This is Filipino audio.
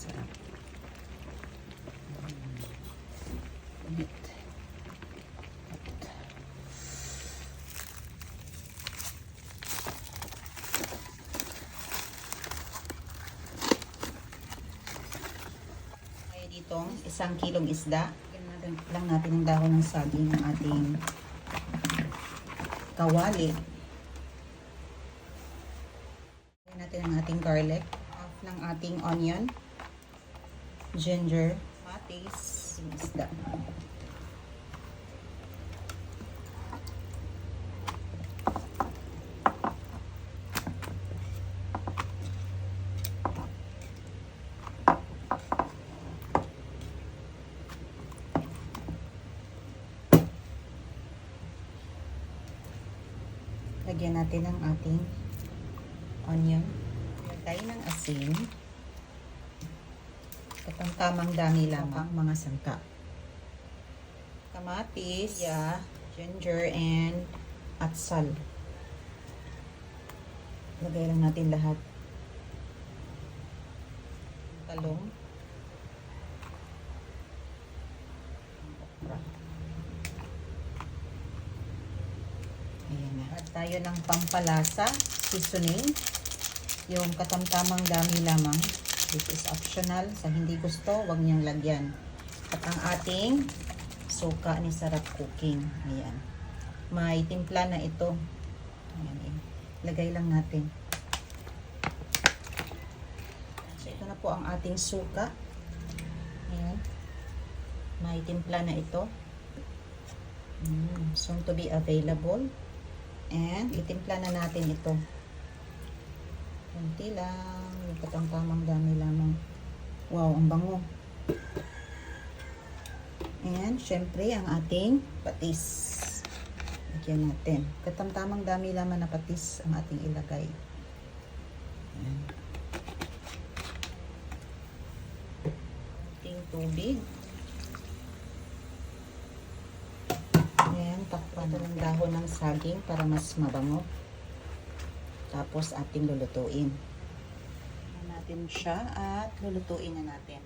Sarap. Init. Kaya ditong 1 kilong isda. Lagyan lang natin ang dahon ng saging ng ating kawali. Lagyan natin ang ating garlic. Half ng ating onion. Ginger. Kamatis. Isda. Lagyan natin ang ating onion. Lagyan tayo ng asin. Tamang dami lamang mga sangka. Kamatis, ginger, and atsal. Lagay lang natin lahat. Talong. Okra. Ayan na. At tayo ng pampalasa, seasoning. Yung katamtamang dami lamang. This is optional. Sa hindi gusto, wag niyang lagyan. At ang ating suka ni Sarap Cooking. Ayan. May timpla na ito. Ayan. Lagay lang natin. So, ito na po ang ating suka. Ayan. May timpla na ito. Soon to be available. And itimpla na natin ito. Kunti lang. Yung patang-tamang dami lamang. Wow, ang bango. And syempre ang ating patis. Lagyan natin. Katamtamang dami lamang na patis ang ating ilagay. Ayan. Ating tubig. Ayan, takpan ng dahon ng saging para mas mabango. Tapos ating lulutuin. Natin siya at lulutuin na natin.